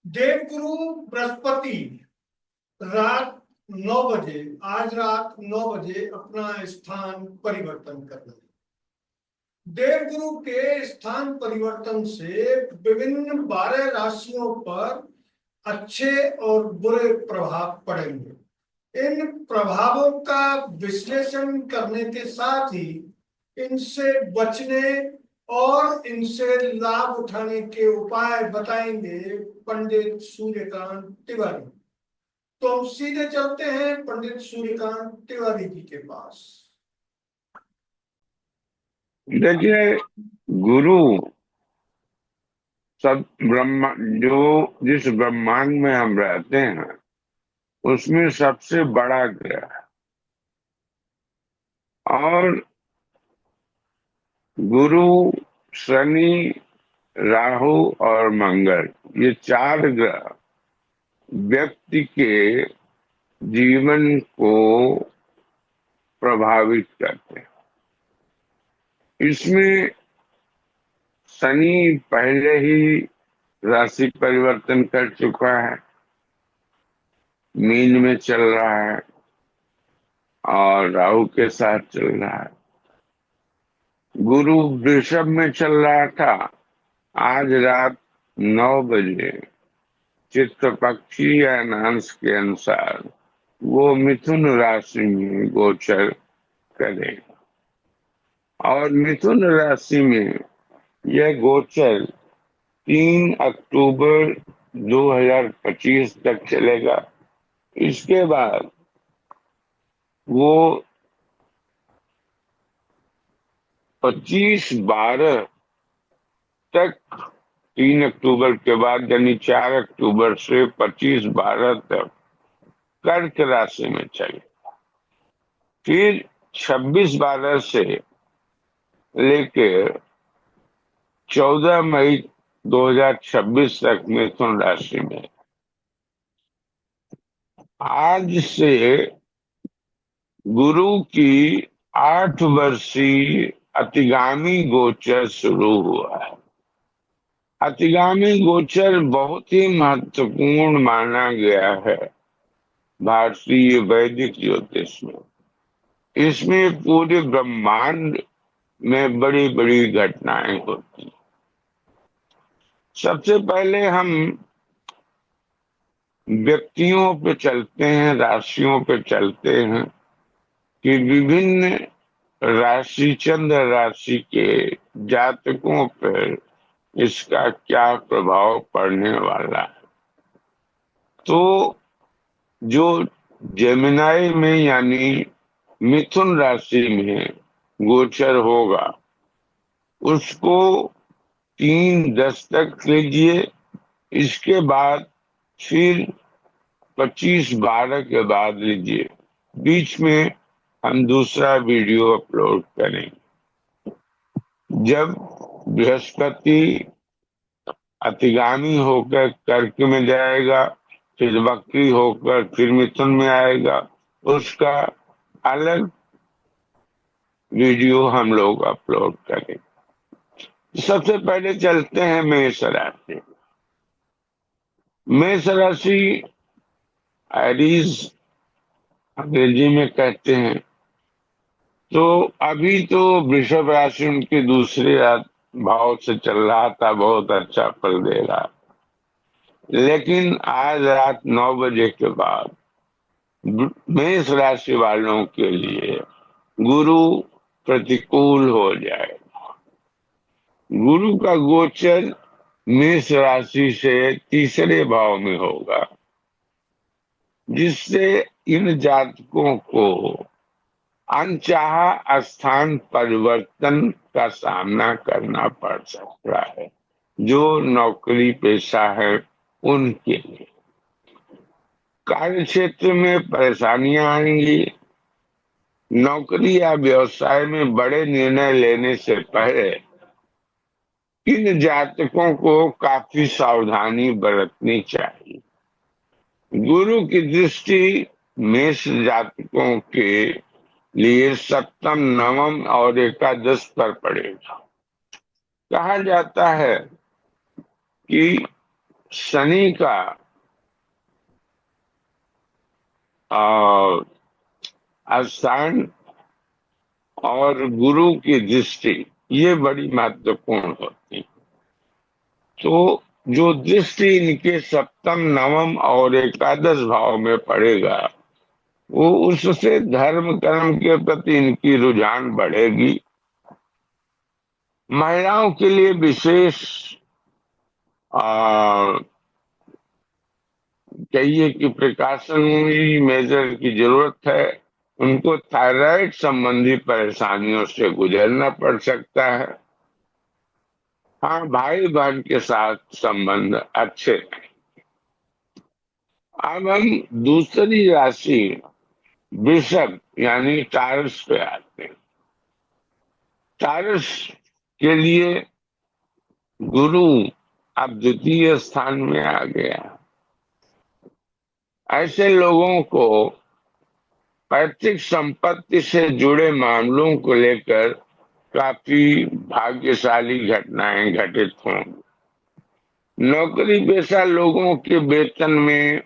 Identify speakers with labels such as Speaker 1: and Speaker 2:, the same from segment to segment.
Speaker 1: देवगुरु बृहस्पति रात 9 बजे, आज रात 9 बजे अपना स्थान परिवर्तन कर रहे हैं। देवगुरु के स्थान परिवर्तन से विभिन्न 12 राशियों पर अच्छे और बुरे प्रभाव पड़ेंगे। इन प्रभावों का विश्लेषण करने के साथ ही इनसे बचने और इनसे लाभ उठाने के उपाय बताएंगे पंडित सूर्यकांत तिवारी। तो हम सीधे चलते हैं पंडित सूर्यकांत तिवारी जी के पास।
Speaker 2: देखिए, गुरु सब जो जिस ब्रह्मांड में हम रहते हैं उसमें सबसे बड़ा ग्रह है। और गुरु, शनि, राहु और मंगल, ये चार ग्रह व्यक्ति के जीवन को प्रभावित करते हैं। इसमें शनि पहले ही राशि परिवर्तन कर चुका है, मीन में चल रहा है और राहु के साथ चल रहा है। गुरु वृषभ में चल रहा था, आज रात 9 बजे चित्त पक्षी अनांश के अनुसार वो मिथुन राशि में गोचर करेगा। और मिथुन राशि में यह गोचर 3 अक्टूबर 2025 तक चलेगा। इसके बाद वो 25/12 तक, 3 अक्टूबर के बाद यानी 4 अक्टूबर से 25/12 तक कर्क राशि में चले। फिर 26/12 से लेकर 14 मई 2026 तक मिथुन राशि में। आज से गुरु की 8 वर्षीय अतिगामी गोचर शुरू हुआ है। अतिगामी गोचर बहुत ही महत्वपूर्ण माना गया है भारतीय वैदिक ज्योतिष में। इसमें पूरे ब्रह्मांड में बड़ी बड़ी घटनाएं होती हैं। सबसे पहले हम व्यक्तियों पे चलते हैं, राशियों पे चलते हैं कि विभिन्न राशि, चंद्र राशि के जातकों पर इसका क्या प्रभाव पड़ने वाला है। तो जो जेमिनाई में यानी मिथुन राशि में गोचर होगा उसको 3/10 तक लीजिए। इसके बाद फिर 25/12 के बाद लीजिए। बीच में हम दूसरा वीडियो अपलोड करेंगे। जब बृहस्पति अतिगामी होकर कर्क में जाएगा, फिर वक्री होकर फिर मिथुन में आएगा, उसका अलग वीडियो हम लोग अपलोड करेंगे। सबसे पहले चलते हैं मेष राशि। मेष राशि एरीज अंग्रेजी में कहते हैं। तो अभी तो वृषभ राशि उनके दूसरे भाव से चल रहा था, बहुत अच्छा फल दे रहा। लेकिन आज रात 9 बजे के बाद मेष राशि वालों के लिए गुरु प्रतिकूल हो जाएगा। गुरु का गोचर मेष राशि से तीसरे भाव में होगा, जिससे इन जातकों को अनचाहा स्थान परिवर्तन का सामना करना पड़ सकता है। जो नौकरी पेशा है उनके लिए कार्य क्षेत्र में परेशानियां आएंगी। नौकरी या व्यवसाय में बड़े निर्णय लेने से पहले इन जातकों को काफी सावधानी बरतनी चाहिए। गुरु की दृष्टि मेष जातकों के लिए सप्तम, नवम और एकादश पर पड़ेगा। कहा जाता है कि शनि का अ, स्थान और गुरु की दृष्टि ये बड़ी महत्वपूर्ण होती है। तो जो दृष्टि इनके सप्तम, नवम और एकादश भाव में पड़ेगा, वो उससे धर्म कर्म के प्रति इनकी रुझान बढ़ेगी। महिलाओं के लिए विशेष आ, कहिए कि प्रिकॉशनरी मेजर की जरूरत है। उनको थायराइड संबंधी परेशानियों से गुजरना पड़ सकता है। हाँ, भाई बहन के साथ संबंध अच्छे हैं। अब हम दूसरी राशि वृषभ यानी टारस पे आते हैं। टारस के लिए गुरु अब द्वितीय स्थान में आ गया। ऐसे लोगों को पैतृक संपत्ति से जुड़े मामलों को लेकर काफी भाग्यशाली घटनाएं घटित होंगी। नौकरी पेशा लोगों के वेतन में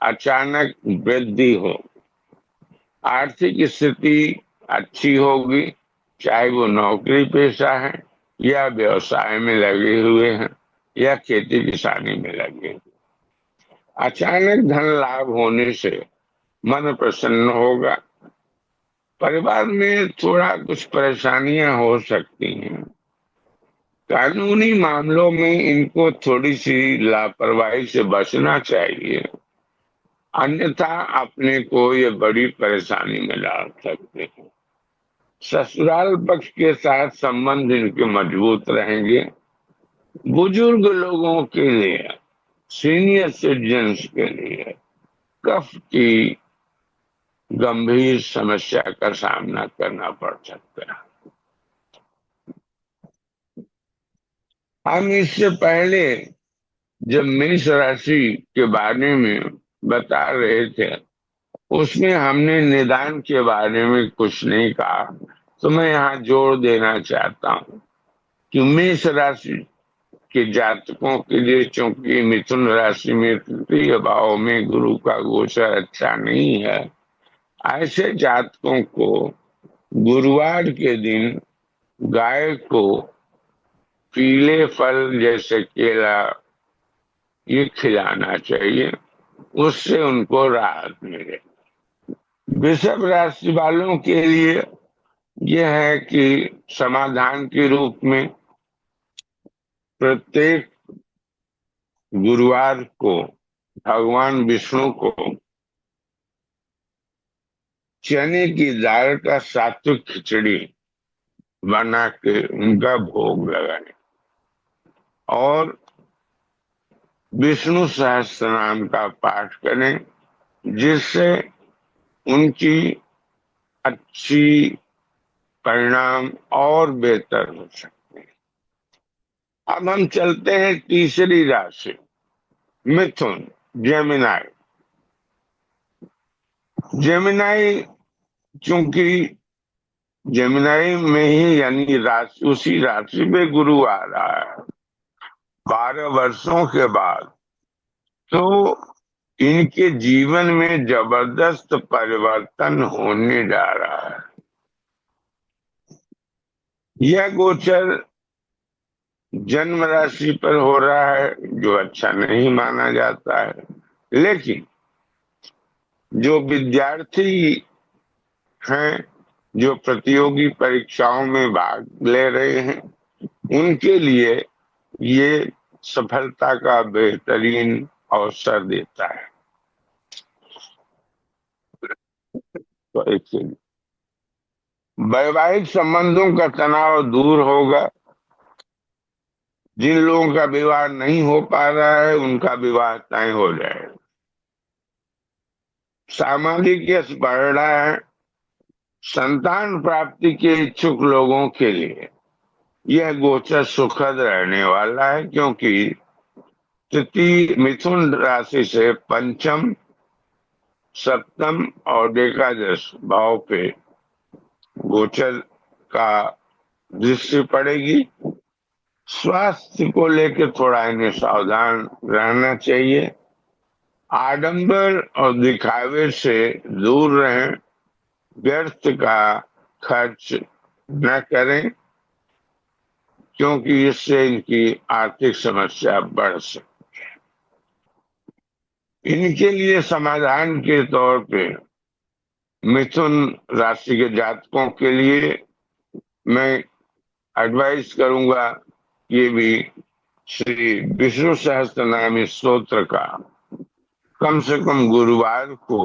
Speaker 2: अचानक वृद्धि हो, आर्थिक स्थिति अच्छी होगी, चाहे वो नौकरी पेशा है या व्यवसाय में लगे हुए हैं या खेती किसानी में लगे हैं। अचानक धन लाभ होने से मन प्रसन्न होगा। परिवार में थोड़ा कुछ परेशानियां हो सकती हैं। कानूनी मामलों में इनको थोड़ी सी लापरवाही से बचना चाहिए, अन्यथा अपने को ये बड़ी परेशानी में डाल सकते हैं। ससुराल पक्ष के साथ संबंध इनके मजबूत रहेंगे। बुजुर्ग लोगों के लिए, सीनियर सिटीजन्स के लिए कफ की गंभीर समस्या का सामना करना पड़ सकता है। हम इससे पहले जब मेष राशि के बारे में बता रहे थे, उसमें हमने निदान के बारे में कुछ नहीं कहा, तो मैं यहाँ जोड़ देना चाहता हूँ कि मेष राशि के जातकों के लिए, चूंकि मिथुन राशि में तृतीय भाव में गुरु का गोचर अच्छा नहीं है, ऐसे जातकों को गुरुवार के दिन गाय को पीले फल जैसे केला ये खिलाना चाहिए, उससे उनको राहत मिले। वृषभ राशि वालों के लिए यह है कि समाधान के रूप में प्रत्येक गुरुवार को भगवान विष्णु को चने की दाल का सात्विक खिचड़ी बना के उनका भोग लगाएं और विष्णु सहस्त्र नाम का पाठ करें, जिससे उनकी अच्छी परिणाम और बेहतर हो सकते हैं। अब हम चलते हैं तीसरी राशि मिथुन, जेमिनाई। जेमिनाई, चूंकि जेमिनाई में ही यानी राशि, उसी राशि में गुरु आ रहा है 12 वर्षों के बाद, तो इनके जीवन में जबरदस्त परिवर्तन होने जा रहा है। यह गोचर जन्म राशि पर हो रहा है, जो अच्छा नहीं माना जाता है, लेकिन जो विद्यार्थी हैं, जो प्रतियोगी परीक्षाओं में भाग ले रहे हैं, उनके लिए ये सफलता का बेहतरीन अवसर देता है। तो एक वैवाहिक संबंधों का तनाव दूर होगा। जिन लोगों का विवाह नहीं हो पा रहा है, उनका विवाह तय हो जाएगा। सामाजिक यश बढ़ रहा है। संतान प्राप्ति के इच्छुक लोगों के लिए यह गोचर सुखद रहने वाला है, क्योंकि तृतीय मिथुन राशि से पंचम, सप्तम और एकादश भाव पे गोचर का दृष्टि पड़ेगी। स्वास्थ्य को लेकर थोड़ा इन्हें सावधान रहना चाहिए। आडंबर और दिखावे से दूर रहें। व्यर्थ का खर्च न करें, क्योंकि इससे इनकी आर्थिक समस्या बढ़ सकती। इनके लिए समाधान के तौर पे मिथुन राशि के जातकों के लिए मैं एडवाइस करूंगा कि भी श्री विष्णु सहस्त्रनाम स्तोत्र का कम से कम गुरुवार को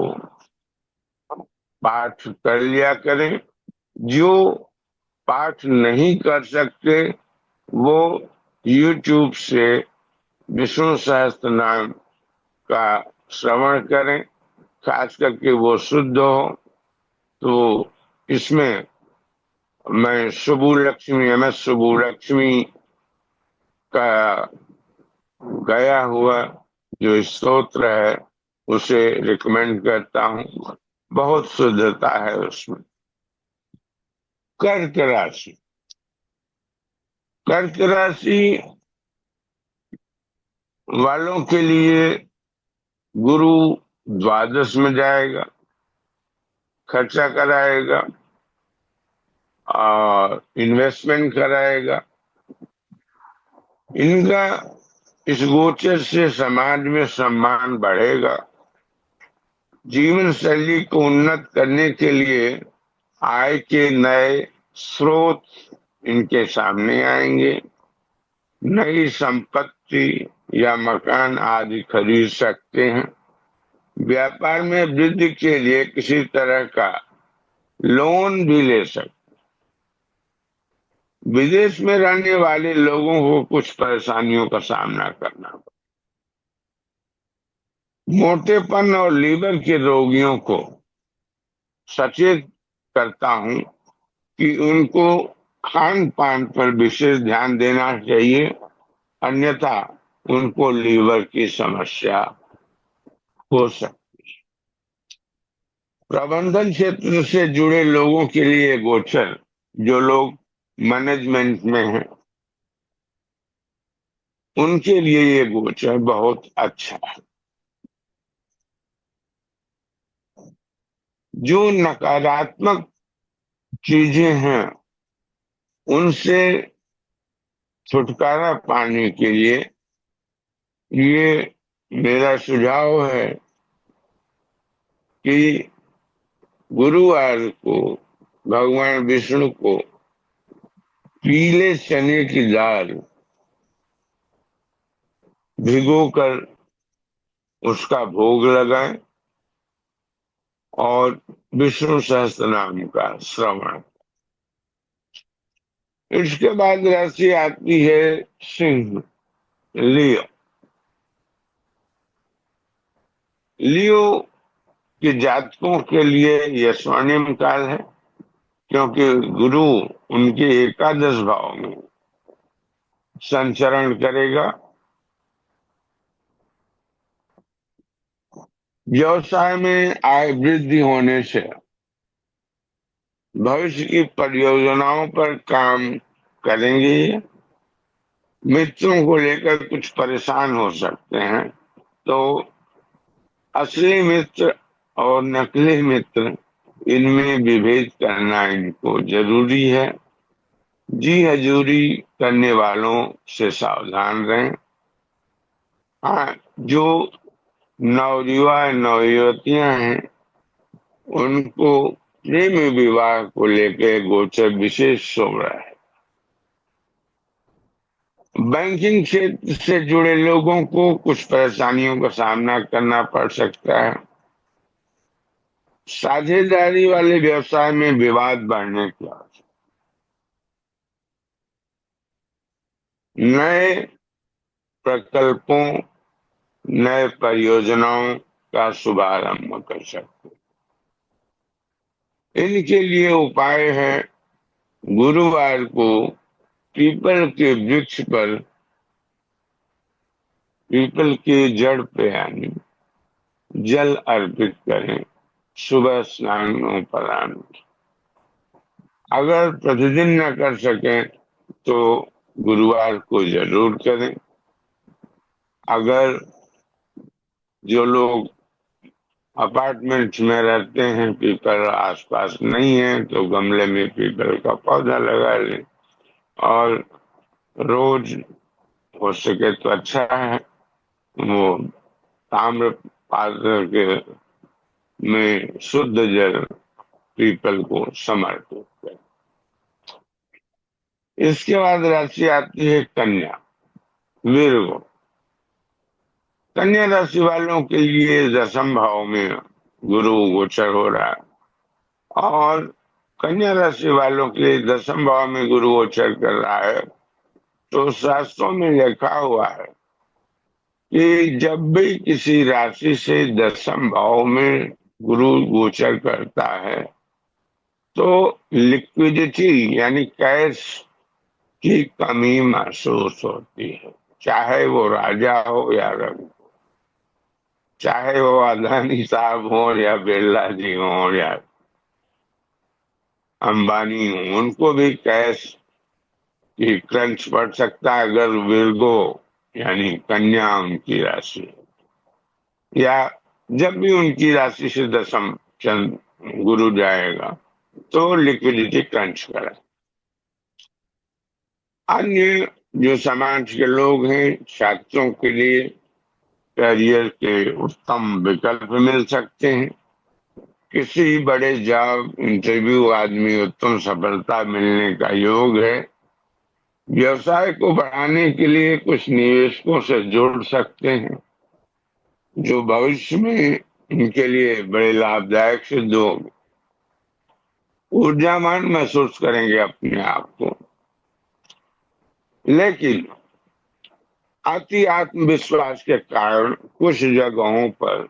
Speaker 2: पाठ कर लिया करें। जो पाठ नहीं कर सकते वो YouTube से विष्णु सहस्त्रनाम का श्रवण करें, खास करके वो शुद्ध हो। तो इसमें मैं शुभु लक्ष्मी MS शुभु लक्ष्मी का गया हुआ जो स्तोत्र है उसे रिकमेंड करता हूँ, बहुत शुद्धता है उसमें। कर्क राशि, कर्क राशि वालों के लिए गुरु द्वादश में जाएगा, खर्चा कराएगा और इन्वेस्टमेंट कराएगा। इनका इस गोचर से समाज में सम्मान बढ़ेगा। जीवन शैली को उन्नत करने के लिए आय के नए स्रोत इनके सामने आएंगे। नई संपत्ति या मकान आदि खरीद सकते हैं। व्यापार में वृद्धि के लिए किसी तरह का लोन भी ले सकते। विदेश में रहने वाले लोगों को कुछ परेशानियों का सामना करना पड़ा। मोटेपन और लीवर के रोगियों को सचेत करता हूं कि उनको खान पान पर विशेष ध्यान देना चाहिए, अन्यथा उनको लीवर की समस्या हो सकती है। प्रबंधन क्षेत्र से जुड़े लोगों के लिए गोचर, जो लोग मैनेजमेंट में हैं उनके लिए ये गोचर बहुत अच्छा है। जो नकारात्मक चीजें हैं उनसे छुटकारा पाने के लिए ये मेरा सुझाव है कि गुरुवार को भगवान विष्णु को पीले चने की दाल भिगोकर उसका भोग लगाएं और विष्णु सहस्त्रनाम का श्रवण। इसके बाद राशि आती है सिंह, लियो। लियो के जातकों के लिए यह स्वर्णिम काल है, क्योंकि गुरु उनके एकादश भाव में संचरण करेगा। व्यवसाय में आय वृद्धि होने से भविष्य की परियोजनाओं पर काम करेंगे। मित्रों को लेकर कुछ परेशान हो सकते हैं, तो असली मित्र और नकली मित्र इनमें विभेद करना इनको जरूरी है। जी हजूरी करने वालों से सावधान रहें। हाँ, जो नवयुवा नवयुवतियां हैं उनको प्रेम विवाह को लेकर गोचर विशेष शोभ रहा है। बैंकिंग क्षेत्र से जुड़े लोगों को कुछ परेशानियों का सामना करना पड़ सकता है। साझेदारी वाले व्यवसाय में विवाद बढ़ने की आशंका। नए प्रकल्पों, नए परियोजनाओं का शुभारंभ कर सकते हैं। इनके लिए उपाय है गुरुवार को पीपल के वृक्ष पर, पीपल के जड़ पे यानी जल अर्पित करें सुबह स्नानोपरांत। अगर प्रतिदिन न कर सकें तो गुरुवार को जरूर करें। अगर जो लोग अपार्टमेंट्स में रहते हैं, पीपल आसपास नहीं है, तो गमले में पीपल का पौधा लगा लें। और रोज हो सके तो अच्छा है वो ताम्र पात्र के में शुद्ध जल पीपल को समर्पित करें। इसके बाद राशि आती है कन्या, वीरगो। कन्या राशि वालों के लिए 10वें भाव में गुरु गोचर हो रहा है, और कन्या राशि वालों के लिए 10वें भाव में गुरु गोचर कर रहा है। तो शास्त्रों में लिखा हुआ है कि जब भी किसी राशि से 10वें भाव में गुरु गोचर करता है तो लिक्विडिटी यानी कैश की कमी महसूस होती है, चाहे वो राजा हो या रंग, चाहे वो अदानी साहब हो या बिरला जी हो या अंबानी हो, उनको भी कैश की क्रंच पड़ सकता है अगर विर्गो यानी कन्या उनकी राशि है। या जब भी उनकी राशि से 10वें चंद गुरु जाएगा तो लिक्विडिटी क्रंच करें। अन्य जो समाज के लोग हैं, छात्रों के लिए करियर के उत्तम विकल्प मिल सकते हैं। किसी बड़े जॉब इंटरव्यू आदमी उत्तम सफलता मिलने का योग है। व्यवसाय को बढ़ाने के लिए कुछ निवेशकों से जुड़ सकते हैं जो भविष्य में इनके लिए बड़े लाभदायक सिद्ध होंगे। ऊर्जावान महसूस करेंगे अपने आप को, लेकिन अति आत्मविश्वास के कारण कुछ जगहों पर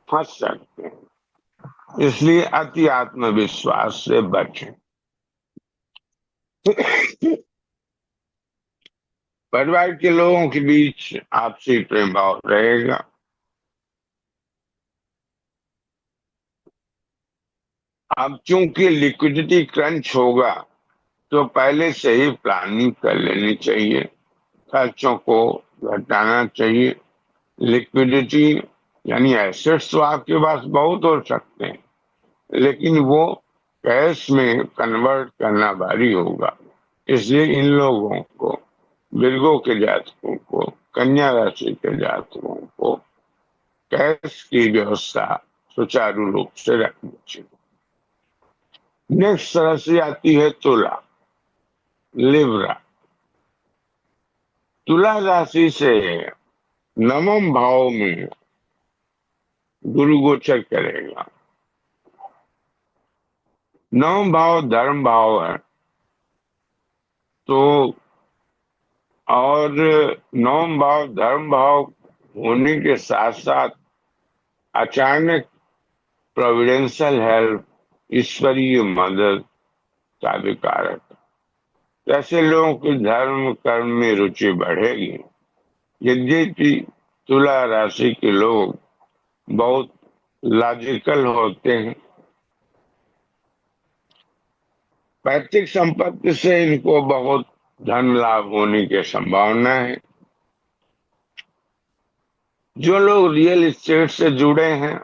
Speaker 2: फंस सकते हैं, इसलिए अति आत्मविश्वास से बचें। परिवार के लोगों के बीच आपसी प्रेम भाव रहेगा। अब चूंकि लिक्विडिटी क्रंच होगा तो पहले से ही प्लानिंग कर लेनी चाहिए, खर्चों को घटाना चाहिए। लिक्विडिटी यानी एसेट्स तो आपके पास बहुत हो सकते हैं, लेकिन वो कैश में कन्वर्ट करना भारी होगा। इसलिए इन लोगों को, विर्गो के जातकों को, कन्या राशि के जातकों को कैश की व्यवस्था सुचारू रूप से रखनी चाहिए। नेक्स्ट राशि आती है तुला, लिब्रा। तुला राशि से 9वें भाव में गुरु गोचर करेगा। 9वां भाव धर्म भाव है, तो और 9वां भाव धर्म भाव होने के साथ साथ अचानक प्रोविडेंशियल हेल्प, ईश्वरीय मदद का भी कारक है। ऐसे लोगों की धर्म कर्म में रुचि बढ़ेगी। यद्यपि तुला राशि के लोग बहुत लॉजिकल होते हैं, पैतृक संपत्ति से इनको बहुत धन लाभ होने की संभावना है। जो लोग रियल एस्टेट से जुड़े हैं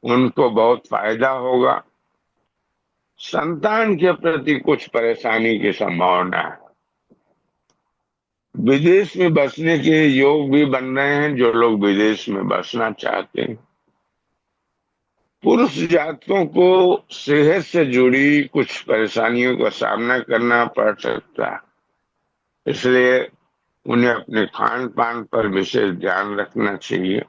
Speaker 2: उनको बहुत फायदा होगा। संतान के प्रति कुछ परेशानी की संभावना है। विदेश में बसने के योग भी बन रहे हैं जो लोग विदेश में बसना चाहते हैं। पुरुष जातकों को सेहत से जुड़ी कुछ परेशानियों का सामना करना पड़ सकता है, इसलिए उन्हें अपने खान पान पर विशेष ध्यान रखना चाहिए।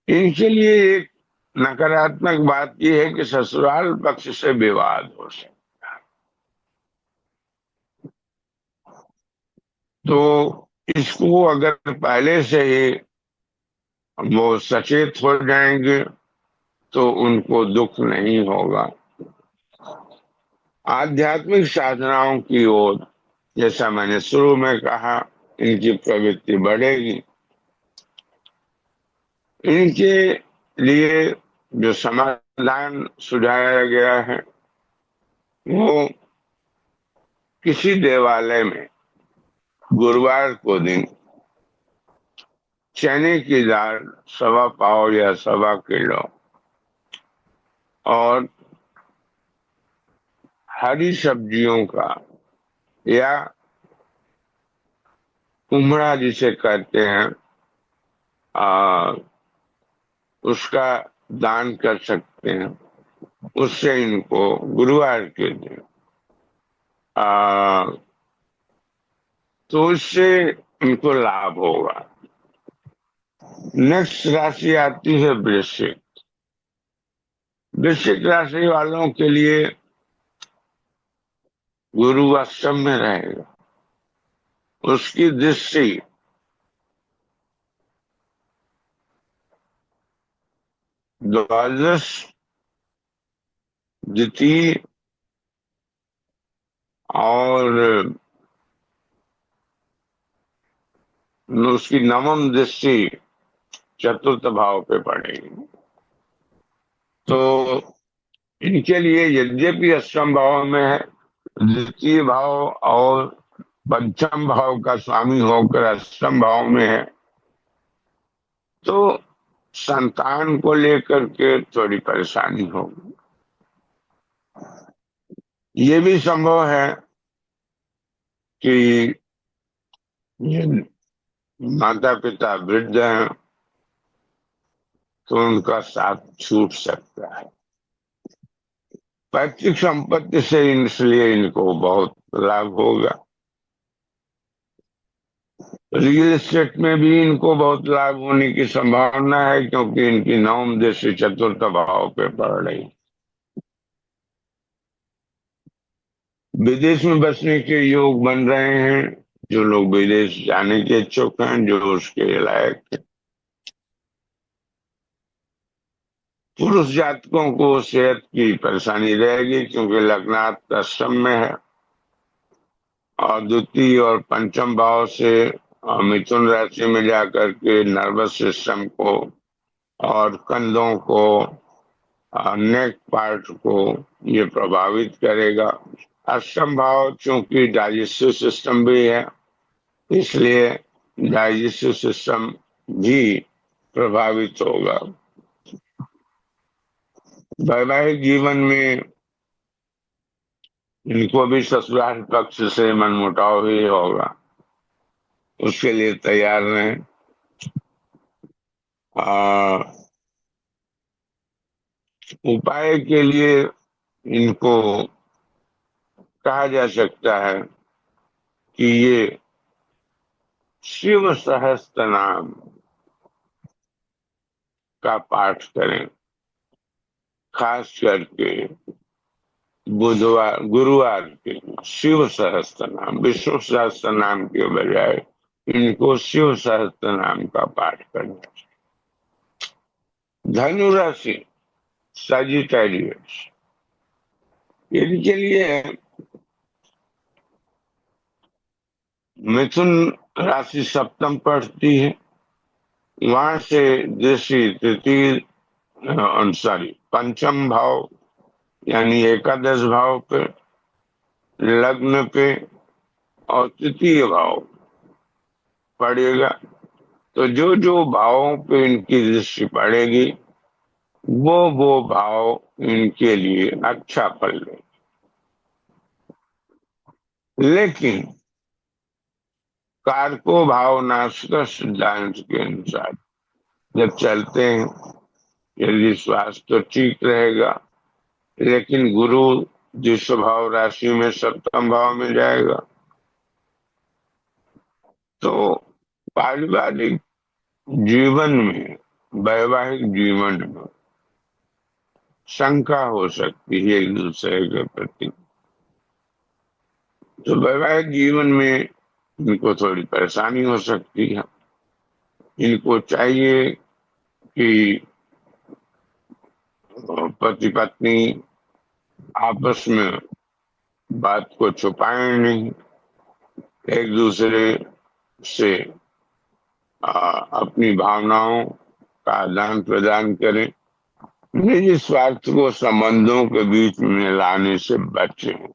Speaker 2: इनके लिए एक नकारात्मक बात यह है कि ससुराल पक्ष से विवाद हो सकता है, तो इसको अगर पहले से ही वो सचेत हो जाएंगे तो उनको दुख नहीं होगा। आध्यात्मिक साधनाओं की ओर, जैसा मैंने शुरू में कहा, इनकी प्रवृत्ति बढ़ेगी। इनके लिए जो समाधान सुझाया गया है वो किसी देवालय में गुरुवार को दिन चने की दाल 1.25 या 1.25 किलो और हरी सब्जियों का या कुम्हड़ा जिसे कहते हैं उसका दान कर सकते हैं। उससे इनको गुरुवार के दिन आ, तो इससे इनको लाभ होगा। नेक्स्ट राशि आती है वृश्चिक। वृश्चिक राशि वालों के लिए गुरु अष्टम में रहेगा। उसकी दृष्टि द्वादश, द्वितीय और उसकी नवम दृष्टि चतुर्थ भाव पे पड़ेगी। तो इनके लिए यद्यपि अष्टम भाव में है, द्वितीय भाव और पंचम भाव का स्वामी होकर अष्टम भाव में है, तो संतान को लेकर के थोड़ी परेशानी होगी। ये भी संभव है कि ये माता पिता वृद्ध हैं तो उनका साथ छूट सकता है। पैतृक संपत्ति से इसलिए इनको बहुत लाभ होगा। रियल एस्टेट में भी इनको बहुत लाभ होने की संभावना है, क्योंकि इनकी नवम दृष्टि चतुर्थ भाव पे पड़ रही। विदेश में बसने के योग बन रहे हैं। जो लोग विदेश जाने के इच्छुक हैं, जो उसके लायक हैं। पुरुष जातकों को सेहत की परेशानी रहेगी, क्योंकि लग्नात अष्टम में है और द्वितीय और पंचम भाव से मिथुन राशि में जाकर के नर्वस सिस्टम को और कंधों को, नेक पार्ट को ये प्रभावित करेगा। अष्टम भाव चूंकि डाइजेस्टिव सिस्टम भी है, इसलिए डाइजेस्टिव सिस्टम भी प्रभावित होगा। वैवाहिक जीवन में इनको भी ससुराल पक्ष से मनमुटाव ही होगा, उसके लिए तैयार रहें। उपाय के लिए इनको कहा जा सकता है कि ये शिव सहस्त्र नाम का पाठ करें, खास करके बुधवार गुरुवार के शिव सहस्त्र नाम, विष्णु सहस्त्र नाम के बजाय इनको शिव सहस्त्र नाम का पाठ करना चाहिए। धनु राशि सजिटेरियस, इनके लिए मिथुन राशि सप्तम पढ़ती है, वहां से दृष्टि तृतीय पंचम भाव यानी एकादश भाव पे, लग्न पे और तृतीय भाव पड़ेगा। तो जो जो भावों पे इनकी दृष्टि पड़ेगी वो भाव इनके लिए अच्छा फल दें। लेकिन कारको भाव नाश का सिद्धांत के अनुसार जब चलते हैं, यदि स्वास्थ्य तो ठीक रहेगा, लेकिन गुरु जिस भाव राशि में सप्तम भाव में जाएगा, तो पारिवारिक जीवन में, वैवाहिक जीवन में शंका हो सकती है एक दूसरे के प्रति। तो वैवाहिक जीवन में इनको थोड़ी परेशानी हो सकती है। इनको चाहिए कि पति पत्नी आपस में बात को छुपाएं नहीं, एक दूसरे से अपनी भावनाओं का आदान प्रदान करें, निजी स्वार्थ को संबंधों के बीच में लाने से बचें।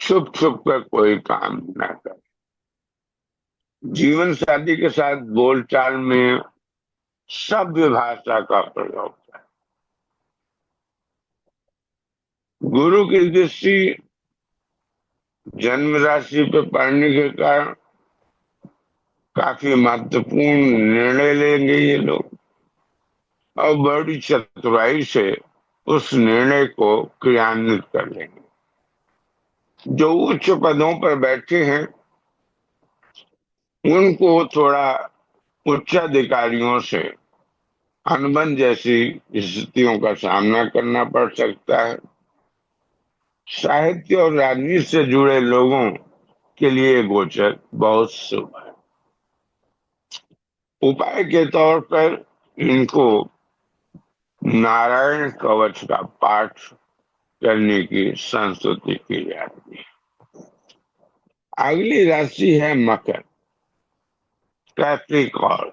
Speaker 2: छुप छुप कर कोई काम न करे। जीवन साथी के साथ बोलचाल में सभ्य भाषा का प्रयोग करें। गुरु की दृष्टि जन्म राशि पर पड़ने के कारण काफी महत्वपूर्ण निर्णय लेंगे ये लोग, और बड़ी चतुराई से उस निर्णय को क्रियान्वित कर लेंगे। जो उच्च पदों पर बैठे हैं उनको थोड़ा उच्चाधिकारियों से अनबन जैसी स्थितियों का सामना करना पड़ सकता है। साहित्य और राजनीति से जुड़े लोगों के लिए गोचर बहुत शुभ है। उपाय के तौर पर इनको नारायण कवच का पाठ करने की संस्तुति की जाती है। अगली राशि है मकर, कैप्रिकॉर्न।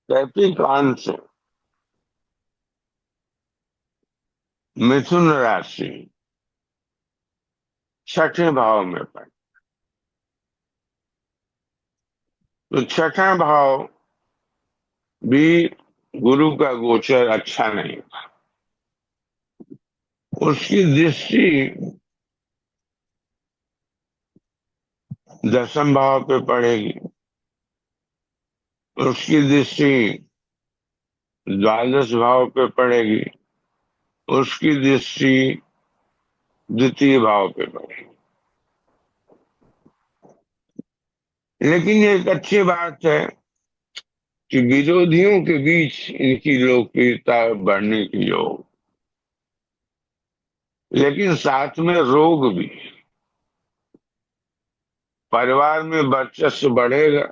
Speaker 2: कैप्रिकॉर्न से मिथुन राशि छठे भाव में पड़े, तो छठा भाव भी गुरु का गोचर अच्छा नहीं था। उसकी दृष्टि दसम भाव पे पड़ेगी, उसकी दृष्टि द्वादश भाव पे पड़ेगी, उसकी दृष्टि द्वितीय भाव पे पड़ेगी। लेकिन ये एक अच्छी बात है कि विरोधियों के बीच इनकी लोकप्रियता बढ़ने की योग, लेकिन साथ में रोग भी। परिवार में वर्चस्व बढ़ेगा।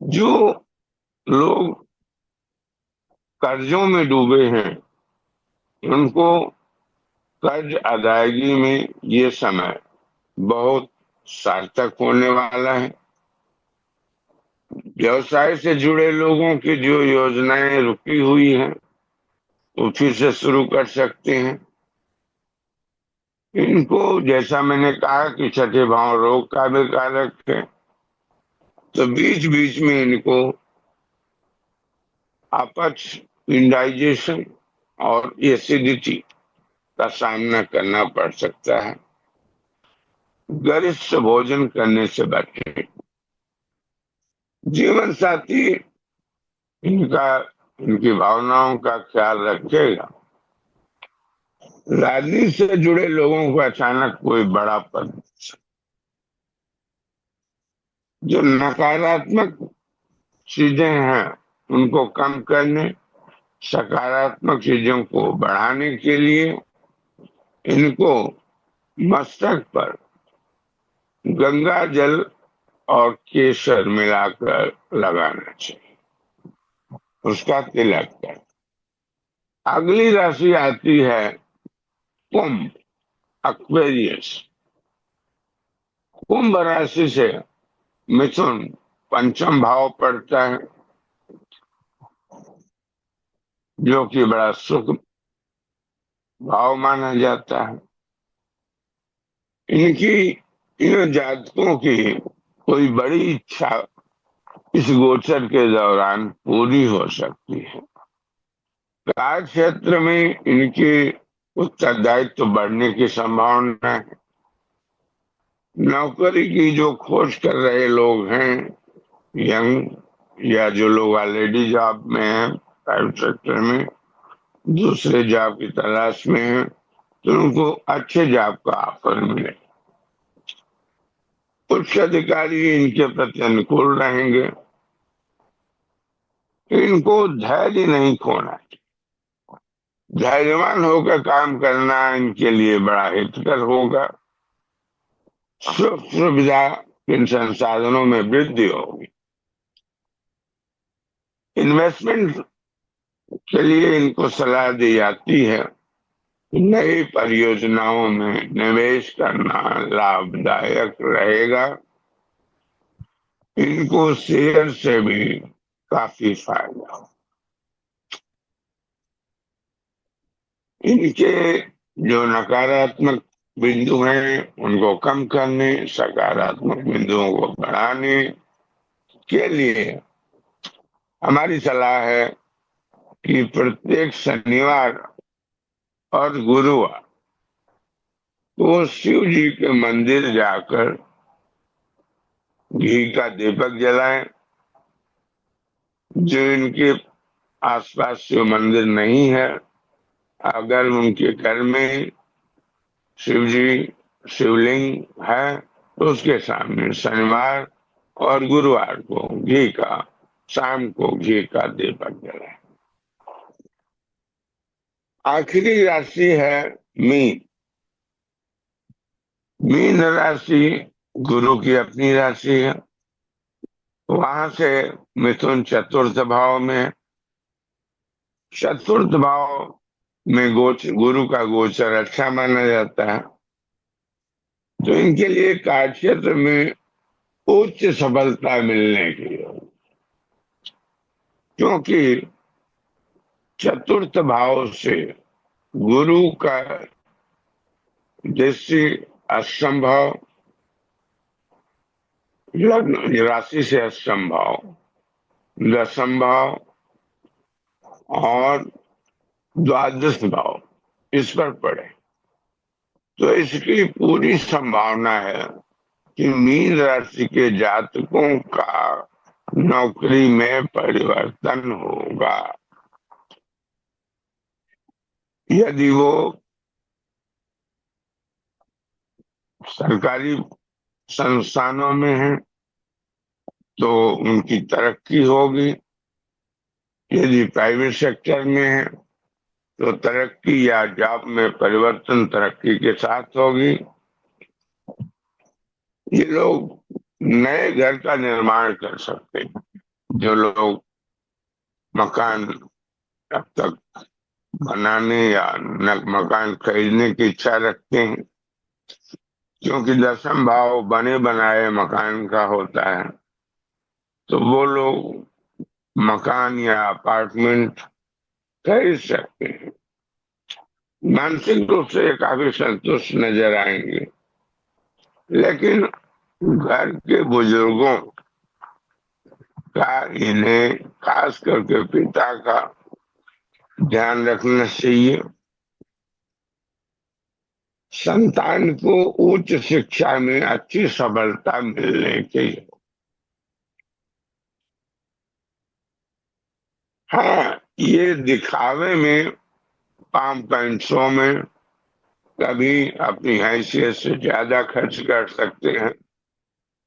Speaker 2: जो लोग कर्जों में डूबे हैं उनको कर्ज अदायगी में ये समय बहुत सार्थक होने वाला है। व्यवसाय से जुड़े लोगों की जो योजनाएं रुकी हुई हैं वो फिर से शुरू कर सकते हैं। इनको, जैसा मैंने कहा कि छठे भाव रोग का भी कारक है, तो बीच बीच में इनको अपच, इंडाइजेशन और एसिडिटी का सामना करना पड़ सकता है। गरिष्ठ भोजन करने से बचें। जीवन साथी इनका इनकी भावनाओं का ख्याल रखेगा। राजनीति से जुड़े लोगों को अचानक कोई बड़ा पद, जो नकारात्मक चीजें हैं उनको कम करने, सकारात्मक चीजों को बढ़ाने के लिए इनको मस्तक पर गंगा जल और केसर मिलाकर लगाना चाहिए, उसका तिलक कर। अगली राशि आती है कुंभ, एक्वेरियस। कुंभ राशि से मिथुन पंचम भाव पड़ता है, जो कि बड़ा सुख भाव माना जाता है। इनकी, इन जातकों की कोई बड़ी इच्छा इस गोचर के दौरान पूरी हो सकती है। कार्य क्षेत्र में इनके उत्तरदायित्व बढ़ने की संभावना है। नौकरी की जो खोज कर रहे लोग हैं, यंग या जो लोग ऑलरेडी जॉब में हैं, प्राइवेट सेक्टर में दूसरे जॉब की तलाश में हैं, तो उनको अच्छे जॉब का ऑफर मिले। उच्च अधिकारी इनके प्रति अनुकूल रहेंगे। इनको धैर्य नहीं खोना, धैर्यवान होकर काम करना इनके लिए बड़ा हितकर होगा। सुख सुविधा इन संसाधनों में वृद्धि होगी। इन्वेस्टमेंट के लिए इनको सलाह दी जाती है। नई परियोजनाओं में निवेश करना लाभदायक रहेगा। इनको शेयर से भी काफी फायदा हो। इनके जो नकारात्मक बिंदु हैं उनको कम करने, सकारात्मक बिंदुओं को बढ़ाने के लिए हमारी सलाह है कि प्रत्येक शनिवार और गुरुवार को शिव जी के मंदिर जाकर घी का दीपक जलाएं। जो इनके आसपास शिव मंदिर नहीं है, अगर उनके घर में शिव जी शिवलिंग है तो उसके सामने शनिवार और गुरुवार को शाम को घी का दीपक जलाएं। आखिरी राशि है मीन। मीन राशि गुरु की अपनी राशि है। वहां से मिथुन चतुर्थ भाव में, चतुर्थ भाव में गुरु का गोचर अच्छा माना जाता है। तो इनके लिए कार्य क्षेत्र में उच्च सफलता मिलने की, क्योंकि चतुर्थ भाव से गुरु का दृष्टि अष्टम भाव, लग्न राशि से अष्टम भाव, दसम भाव और द्वादश भाव इस पर पड़े। तो इसकी पूरी संभावना है कि मीन राशि के जातकों का नौकरी में परिवर्तन होगा। यदि वो सरकारी संस्थानों में है तो उनकी तरक्की होगी। यदि प्राइवेट सेक्टर में है तो तरक्की या जॉब में परिवर्तन तरक्की के साथ होगी। ये लोग नए घर का निर्माण कर सकते हैं। जो लोग मकान अब तक बनाने या मकान खरीदने की इच्छा रखते हैं, क्योंकि दसम भाव बने बनाए मकान का होता है, तो वो लोग मकान या अपार्टमेंट खरीद सकते हैं। मानसिक रूप से काफी संतुष्ट नजर आएंगे। लेकिन घर के बुजुर्गों का, इन्हें खास करके पिता का ध्यान रखना चाहिए। संतान को उच्च शिक्षा में अच्छी सफलता मिलने की। हाँ, ये दिखावे में, पाम पेंट्सों में कभी अपनी हैसियत से ज्यादा खर्च कर सकते हैं,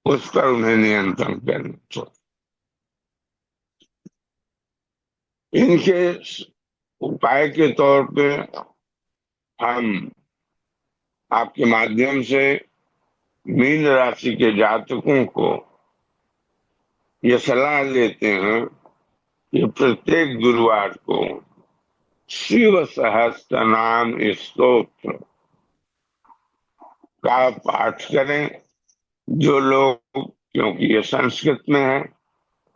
Speaker 2: उस पर उन्हें नियंत्रण करना चाहिए। इनके उपाय के तौर पे हम आपके माध्यम से मीन राशि के जातकों को ये सलाह देते हैं कि प्रत्येक गुरुवार को शिव सहस्त्र नाम स्तोत्र का पाठ करें। जो लोग, क्योंकि ये संस्कृत में है,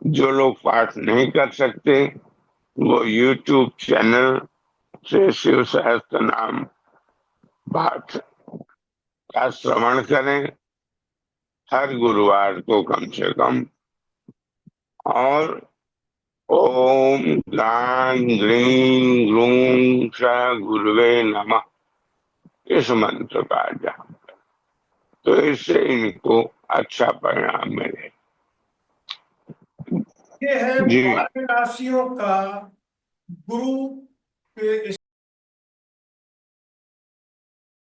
Speaker 2: जो लोग पाठ नहीं कर सकते वो YouTube चैनल से शिव सहस्त्र नाम पाठ का श्रवण करें हर गुरुवार को कम से कम। और ओम ग्लां ग्रीं ग्लूं श गुरुवे नमः इस मंत्र का जाप, तो इससे इनको अच्छा परिणाम मिले।
Speaker 1: ये है
Speaker 2: जी।
Speaker 1: 12 राशियों का गुरु के